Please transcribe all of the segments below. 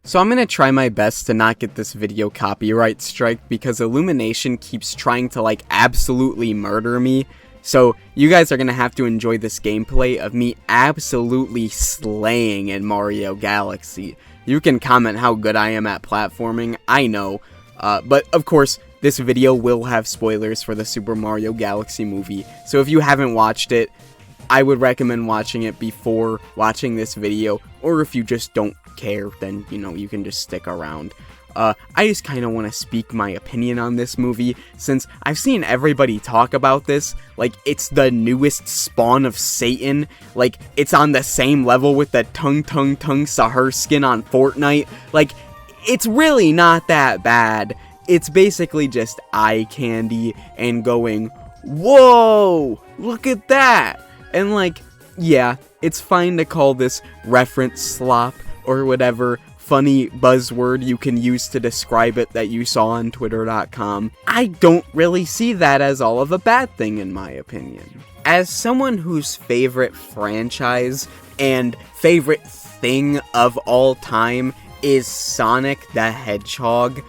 So I'm gonna try my best to not get this video copyright strike because Illumination keeps trying to absolutely murder me. So you guys are gonna have to enjoy this gameplay of me absolutely slaying in Mario Galaxy. You can comment how good I am at platforming, I know, but of course this video will have spoilers for the Super Mario Galaxy movie. So if you haven't watched it, I would recommend watching it before watching this video, or if you just don't care, then, you can just stick around. I just kind of want to speak my opinion on this movie, since I've seen everybody talk about this, like it's the newest spawn of Satan, like it's on the same level with the Tung Sahur skin on Fortnite, like it's really not that bad. It's basically just eye candy and going, whoa, look at that! And yeah, it's fine to call this reference slop or whatever funny buzzword you can use to describe it that you saw on Twitter.com. I don't really see that as all of a bad thing in my opinion. As someone whose favorite franchise and favorite thing of all time is Sonic the Hedgehog,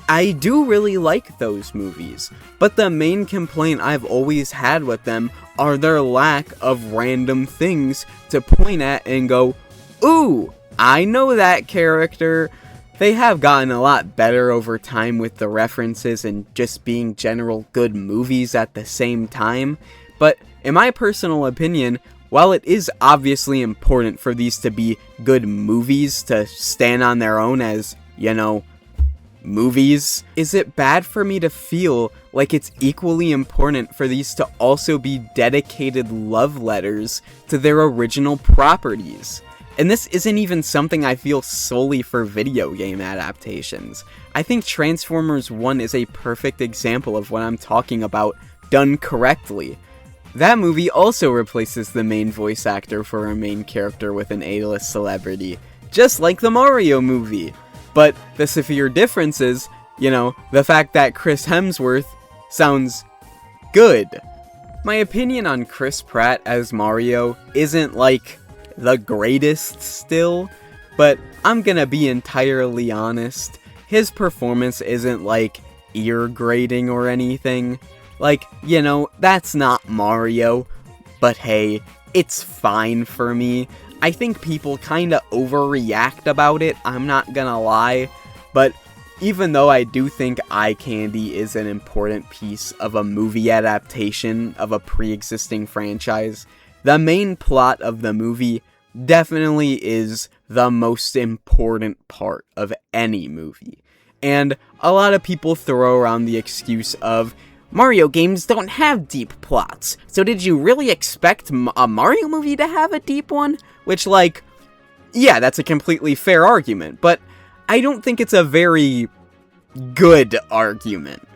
I do really like those movies, but the main complaint I've always had with them are their lack of random things to point at and go, ooh, I know that character. They have gotten a lot better over time with the references and just being general good movies at the same time, but in my personal opinion, while it is obviously important for these to be good movies to stand on their own as, movies, is it bad for me to feel like it's equally important for these to also be dedicated love letters to their original properties? And this isn't even something I feel solely for video game adaptations. I think Transformers 1 is a perfect example of what I'm talking about done correctly. That movie also replaces the main voice actor for a main character with an A-list celebrity, just like the Mario movie. But the severe difference is, the fact that Chris Hemsworth sounds good. My opinion on Chris Pratt as Mario isn't the greatest still, but I'm gonna be entirely honest. His performance isn't ear grating or anything. That's not Mario, but hey, it's fine for me. I think people kinda overreact about it, I'm not gonna lie, but even though I do think eye candy is an important piece of a movie adaptation of a pre-existing franchise, the main plot of the movie definitely is the most important part of any movie. And a lot of people throw around the excuse of, Mario games don't have deep plots, so did you really expect a Mario movie to have a deep one? Which, yeah, that's a completely fair argument, but I don't think it's a very good argument.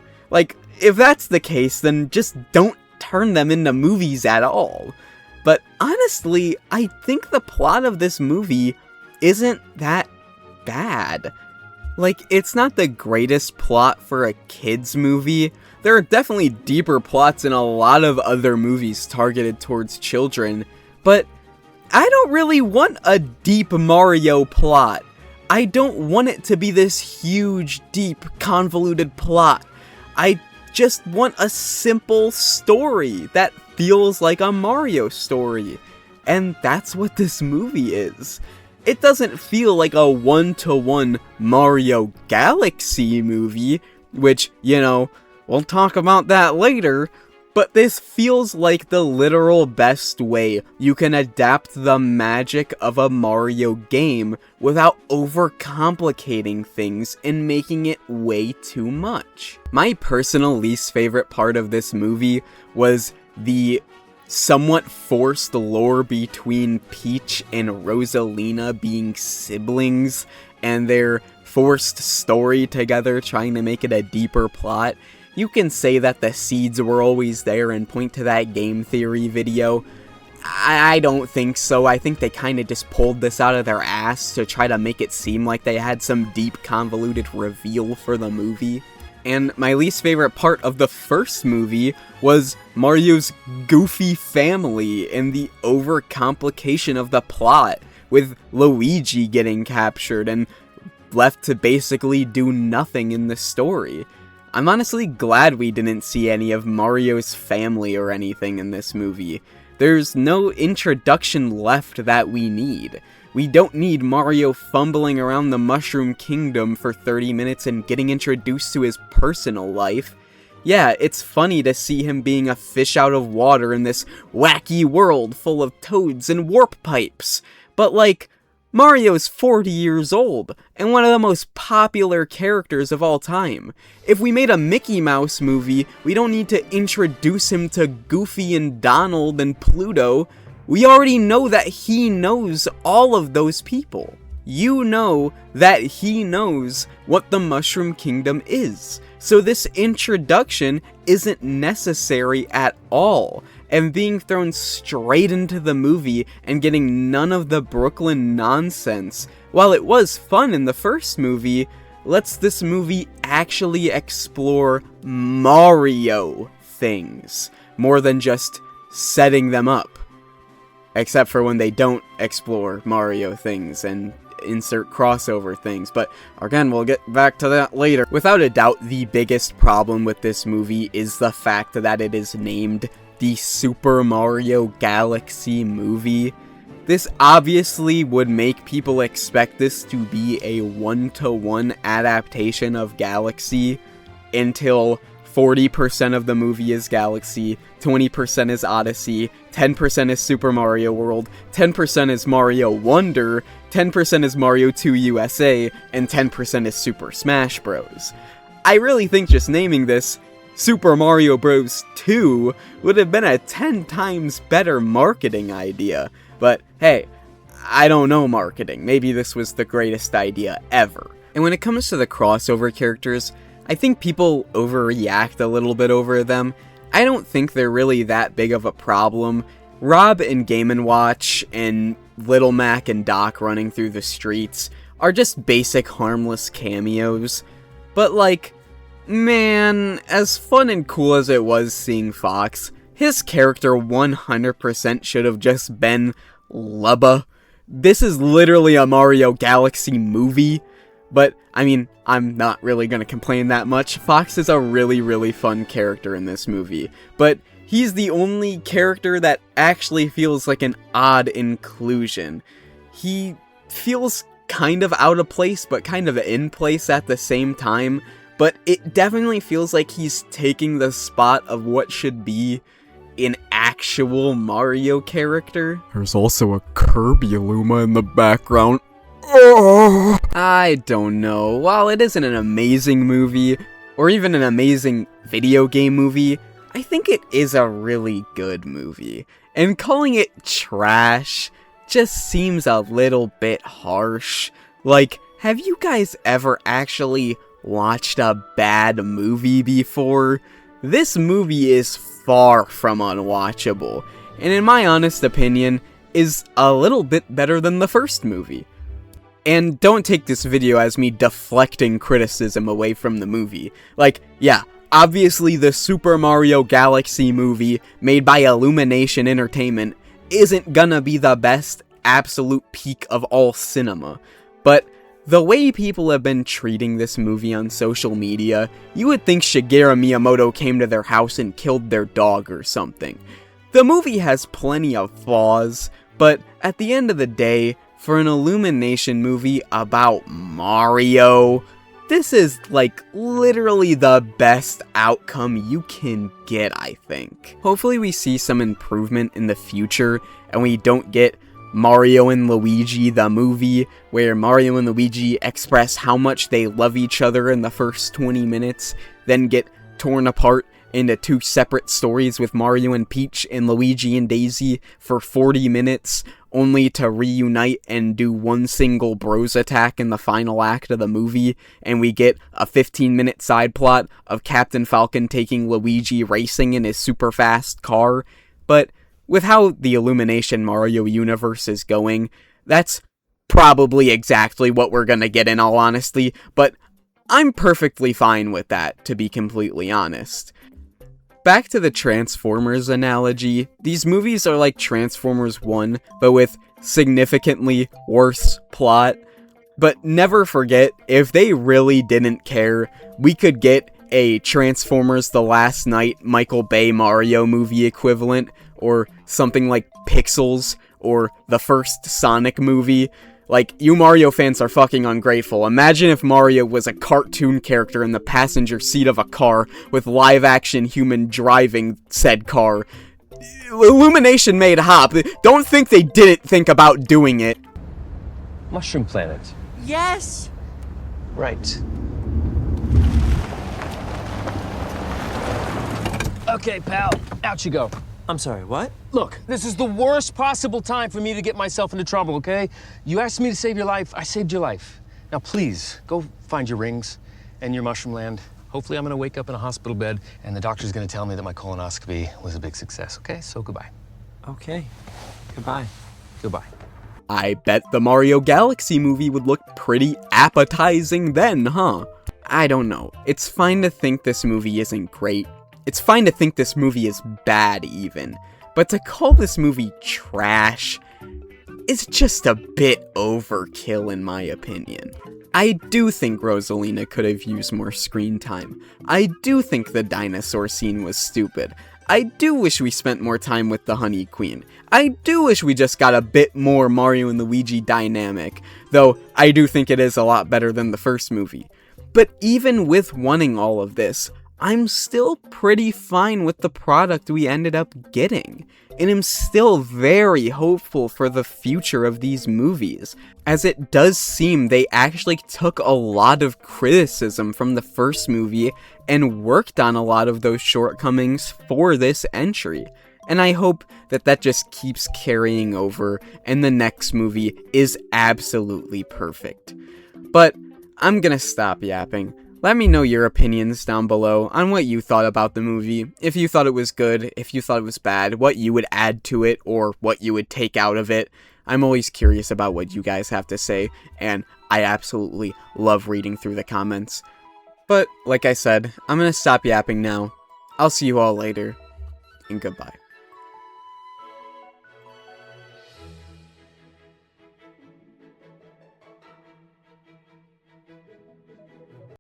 If that's the case, then just don't turn them into movies at all. But honestly, I think the plot of this movie isn't that bad. It's not the greatest plot for a kids movie. There are definitely deeper plots in a lot of other movies targeted towards children, but I don't really want a deep Mario plot. I don't want it to be this huge, deep, convoluted plot. I just want a simple story that feels like a Mario story. And that's what this movie is. It doesn't feel like a one-to-one Mario Galaxy movie, which, we'll talk about that later, but this feels like the literal best way you can adapt the magic of a Mario game without overcomplicating things and making it way too much. My personal least favorite part of this movie was the somewhat forced lore between Peach and Rosalina being siblings, and their forced story together trying to make it a deeper plot. You can say that the seeds were always there and point to that game theory video. I don't think so. I think they kind of just pulled this out of their ass to try to make it seem like they had some deep, convoluted reveal for the movie. And my least favorite part of the first movie was Mario's goofy family and the overcomplication of the plot, with Luigi getting captured and left to basically do nothing in the story. I'm honestly glad we didn't see any of Mario's family or anything in this movie. There's no introduction left that we need. We don't need Mario fumbling around the Mushroom Kingdom for 30 minutes and getting introduced to his personal life. Yeah, it's funny to see him being a fish out of water in this wacky world full of toads and warp pipes. But like, Mario's 40 years old, and one of the most popular characters of all time. If we made a Mickey Mouse movie, we don't need to introduce him to Goofy and Donald and Pluto. We already know that he knows all of those people. You know that he knows what the Mushroom Kingdom is. So this introduction isn't necessary at all. And being thrown straight into the movie and getting none of the Brooklyn nonsense, while it was fun in the first movie, lets this movie actually explore Mario things, more than just setting them up. Except for when they don't explore Mario things and insert crossover things, but again, we'll get back to that later. Without a doubt, the biggest problem with this movie is the fact that it is named the Super Mario Galaxy movie. This obviously would make people expect this to be a one-to-one adaptation of Galaxy until 40% of the movie is Galaxy, 20% is Odyssey, 10% is Super Mario World, 10% is Mario Wonder, 10% is Mario 2 USA, and 10% is Super Smash Bros. I really think just naming this Super Mario Bros. 2 would have been a 10 times better marketing idea. But hey, I don't know marketing. Maybe this was the greatest idea ever. And when it comes to the crossover characters, I think people overreact a little bit over them. I don't think they're really that big of a problem. Rob and Game & Watch and Little Mac and Doc running through the streets are just basic harmless cameos. But like, man, as fun and cool as it was seeing Fox, his character 100% should have just been Lubba. This is literally a Mario Galaxy movie, but I mean, I'm not really gonna complain that much. Fox is a really fun character in this movie, but he's the only character that actually feels like an odd inclusion. He feels kind of out of place, but kind of in place at the same time. But it definitely feels like he's taking the spot of what should be an actual Mario character. There's also a Kirby Luma in the background. Oh. I don't know. While it isn't an amazing movie, or even an amazing video game movie, I think it is a really good movie. And calling it trash just seems a little bit harsh. Like, have you guys ever actually watched a bad movie before? This movie is far from unwatchable, and in my honest opinion, is a little bit better than the first movie. And don't take this video as me deflecting criticism away from the movie. Like, yeah, obviously the Super Mario Galaxy movie made by Illumination Entertainment isn't gonna be the best absolute peak of all cinema, but the way people have been treating this movie on social media, you would think Shigeru Miyamoto came to their house and killed their dog or something. The movie has plenty of flaws, but at the end of the day, for an Illumination movie about Mario, this is like literally the best outcome you can get, I think. Hopefully we see some improvement in the future and we don't get Mario and Luigi the movie, where Mario and Luigi express how much they love each other in the first 20 minutes, then get torn apart into two separate stories with Mario and Peach and Luigi and Daisy for 40 minutes, only to reunite and do one single bros attack in the final act of the movie, and we get a 15-minute side plot of Captain Falcon taking Luigi racing in his super fast car. But with how the Illumination Mario universe is going, that's probably exactly what we're gonna get in all honesty, but I'm perfectly fine with that, to be completely honest. Back to the Transformers analogy, these movies are like Transformers 1, but with significantly worse plot. But never forget, if they really didn't care, we could get a Transformers The Last Night Michael Bay Mario movie equivalent, or something like Pixels, or the first Sonic movie. Like, you Mario fans are fucking ungrateful. Imagine if Mario was a cartoon character in the passenger seat of a car with live-action human driving said car. Illumination made Hop. Don't think they didn't think about doing it. Mushroom Planet. Yes! Right. Okay, pal. Out you go. I'm sorry, what? Look, this is the worst possible time for me to get myself into trouble, okay? You asked me to save your life, I saved your life. Now please, go find your rings and your mushroom land. Hopefully I'm gonna wake up in a hospital bed and the doctor's gonna tell me that my colonoscopy was a big success, okay? So goodbye. Okay. Goodbye. Goodbye. I bet the Mario Galaxy movie would look pretty appetizing then, huh? I don't know. It's fine to think this movie isn't great. It's fine to think this movie is bad, even. But to call this movie trash is just a bit overkill, in my opinion. I do think Rosalina could have used more screen time. I do think the dinosaur scene was stupid. I do wish we spent more time with the Honey Queen. I do wish we just got a bit more Mario and Luigi dynamic, though I do think it is a lot better than the first movie. But even with wanting all of this, I'm still pretty fine with the product we ended up getting, and I'm still very hopeful for the future of these movies, as it does seem they actually took a lot of criticism from the first movie and worked on a lot of those shortcomings for this entry. And I hope that that just keeps carrying over and the next movie is absolutely perfect. But I'm gonna stop yapping. Let me know your opinions down below on what you thought about the movie, if you thought it was good, if you thought it was bad, what you would add to it, or what you would take out of it. I'm always curious about what you guys have to say, and I absolutely love reading through the comments. But, like I said, I'm gonna stop yapping now. I'll see you all later, and goodbye.